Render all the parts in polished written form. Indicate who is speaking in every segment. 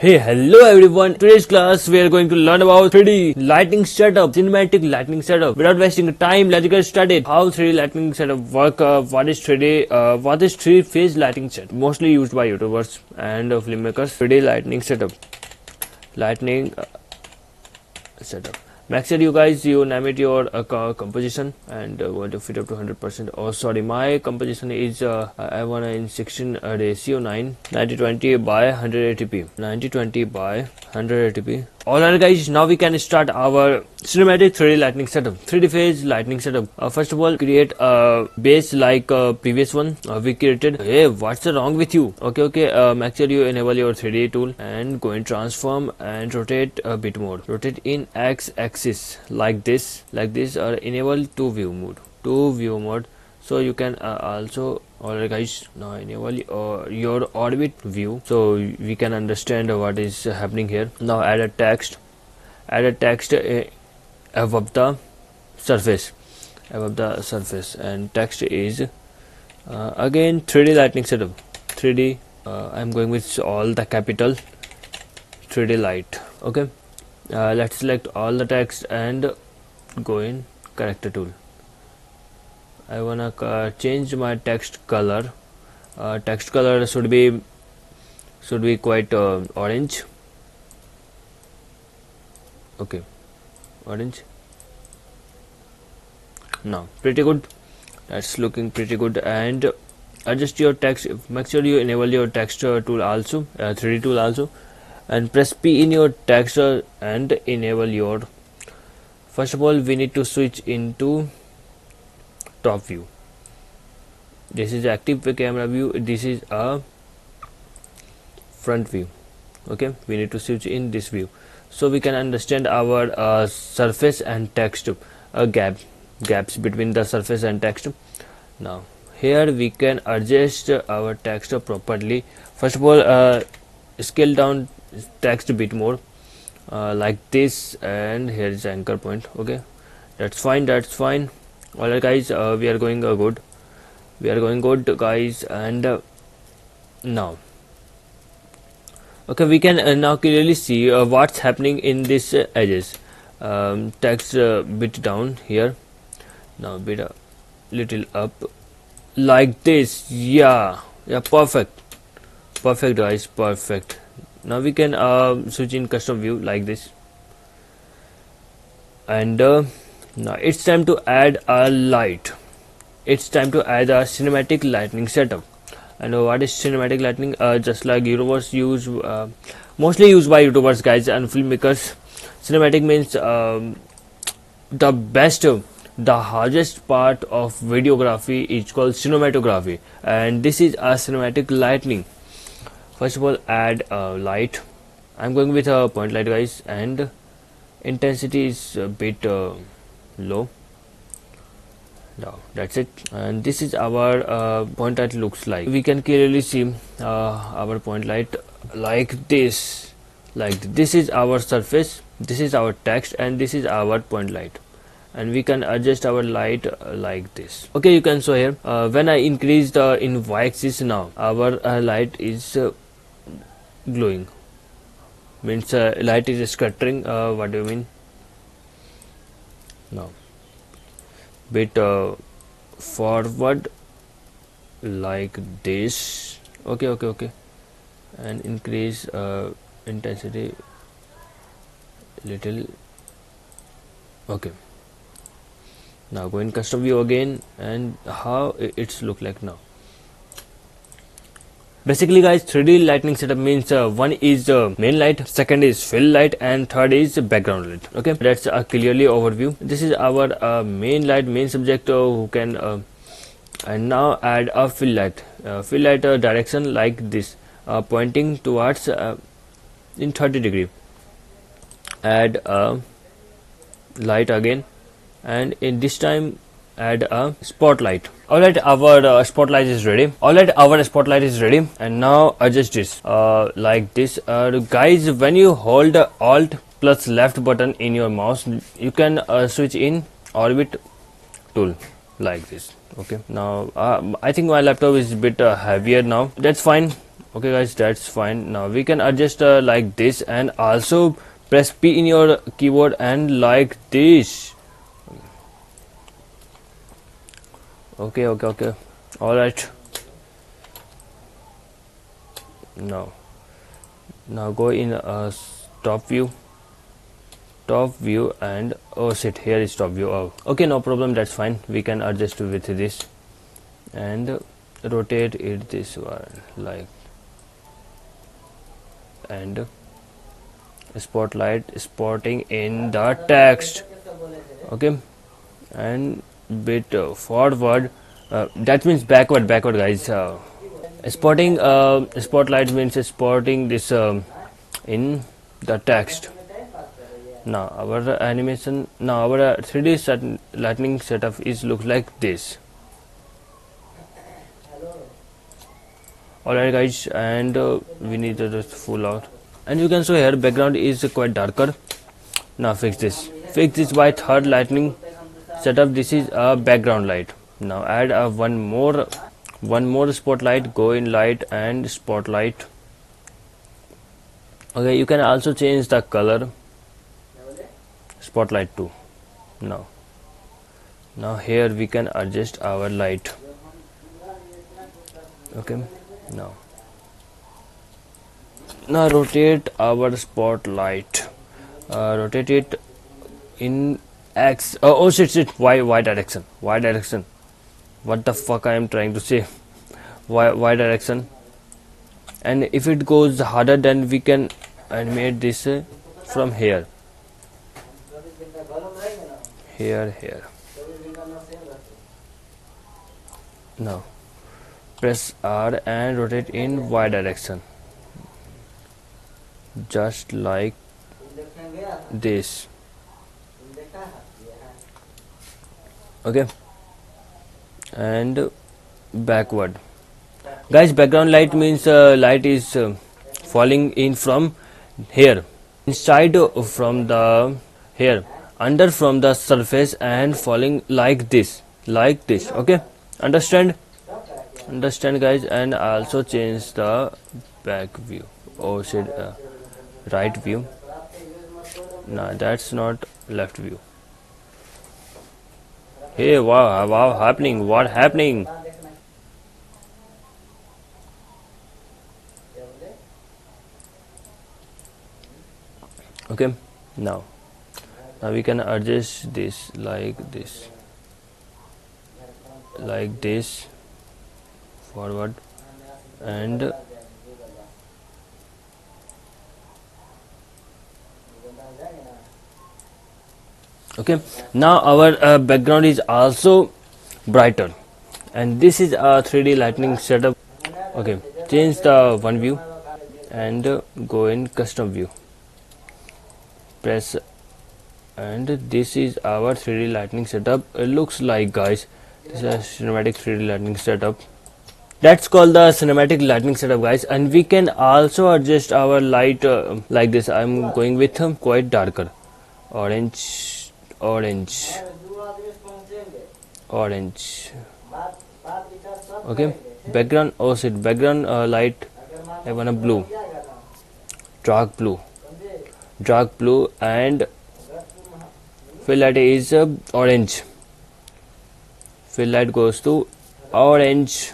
Speaker 1: Hey, hello everyone. Today's class we are going to learn about 3D lighting setup, cinematic lighting setup. Without wasting time, let's get started. How 3D lighting setup work? What is 3D? What is three-phase lighting setup? Mostly used by YouTubers and filmmakers. 3D lighting setup. Lightning setup. Make sure you guys name it your composition and want to fit up to 100%. Oh sorry, my composition is I want in 16 ratio 9020 by 180p 9020 by 180p. Alright guys, now we can start our cinematic 3D lighting setup, 3D phase lighting setup. First of all, create a base like previous one we created. Hey, what's wrong with you? Okay, make sure you enable your 3D tool and go in transform and rotate a bit more. Rotate in X axis like this or enable to view mode. So you can also, alright guys, now enable your orbit view so we can understand what is happening here. Now add a text above the surface and text is again 3D lighting setup. 3D I'm going with all the capital 3D light. Okay, let's select all the text and go in character tool. I wanna change my text color. Text color should be quite orange. Okay, orange. Now pretty good. That's looking pretty good. And adjust your text. Make sure you enable your text tool also, 3D tool also, and press P in your text and enable your. First of all, we need to switch into top view. This is active camera view, this is a front view. Okay, we need to switch in this view so we can understand our surface and text gaps between the surface and text. Now here we can adjust our text properly. First of all, scale down text a bit more like this, and here is the anchor point. Okay, that's fine. Alright guys, we are going good guys. And now okay, we can now clearly see what's happening in this edges. Text bit down here, now bit little up like this. Yeah, perfect guys, perfect. Now we can switch in custom view like this, and now it's time to add a light. It's time to add a cinematic lighting setup. And what is cinematic lighting? Just like YouTubers use, mostly used by YouTubers guys and filmmakers. Cinematic means the best, the hardest part of videography is called cinematography, and this is a cinematic lighting. First of all, add a light. I'm going with a point light guys, and intensity is a bit low. Now that's it, and this is our point light looks like. We can clearly see our point light like this. This is our surface, this is our text, and this is our point light, and we can adjust our light like this. Okay, you can show here when I increase the in y-axis, now our light is glowing, means light is scattering. What do you mean? Now bit forward like this. Okay, and increase intensity little. Okay, now go in custom view again, and how it's look like now. Basically guys, 3D lighting setup means one is main light, second is fill light, and third is background light. Okay, that's a clearly overview. This is our main light, main subject who can and now add a fill light direction like this, pointing towards in 30 degree. Add a light again, and in this time add a spotlight. Alright, our spotlight is ready. And now adjust this like this. Guys, when you hold Alt plus left button in your mouse, you can switch in orbit tool like this. Okay, now I think my laptop is a bit heavier now. That's fine. Okay guys, that's fine. Now we can adjust like this, and also press P in your keyboard and like this. Okay. All right. Now go in top view, and oh shit, here is top view. Oh, okay, no problem, that's fine. We can adjust with this and rotate it this one, like, and spotlight spotting in the text. Okay, and bit forward, that means backward guys. Spotting spotlight means spotting this in the text. Now our animation, now our 3D lightning setup is look like this. Alright guys, and we need to just full out, and you can show here background is quite darker. Now fix this by third lightning setup. This is a background light. Now add a one more spotlight. Go in light and spotlight. Okay, you can also change the color spotlight too. Now here we can adjust our light. Okay, now rotate our spotlight, rotate it in X. Oh shit, y direction, what the fuck I am trying to say. Y direction. And if it goes harder, then we can animate this from here. Now press R and rotate in Y direction, just like this. Okay, and backward. Guys, background light means light is falling in from here, inside from the here, under from the surface, and falling like this. Okay, understand guys. And also change the back view. Oh shit, right view. No, that's not left view. Hey, wow, what happening? Okay, now we can adjust this like this forward, and okay, now our background is also brighter, and this is a 3D lightning setup. Okay, change the one view and go in custom view, press, and this is our 3D lightning setup. It looks like, guys, this is a cinematic 3D lightning setup. That's called the cinematic lightning setup, guys. And we can also adjust our light like this. I'm going with quite darker, orange. Okay, background, oh shit, background light, I want a blue, dark blue, and fill light is orange. Fill light goes to orange,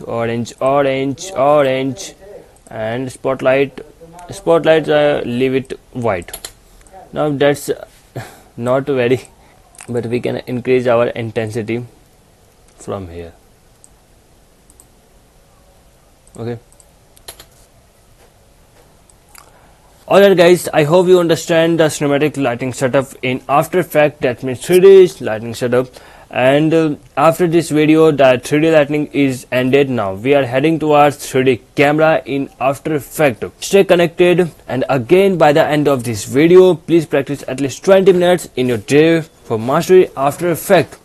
Speaker 1: and spotlight leave it white. Now that's not very, but we can increase our intensity from here. Okay, alright guys, I hope you understand the cinematic lighting setup in After Effects, that means 3D lighting setup. And after this video, that 3D lighting is ended. Now we are heading towards 3D camera in After Effects. Stay connected, and again, by the end of this video, please practice at least 20 minutes in your day for mastery After Effects.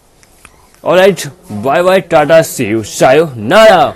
Speaker 1: Alright, bye bye, tata, see you, sayonara.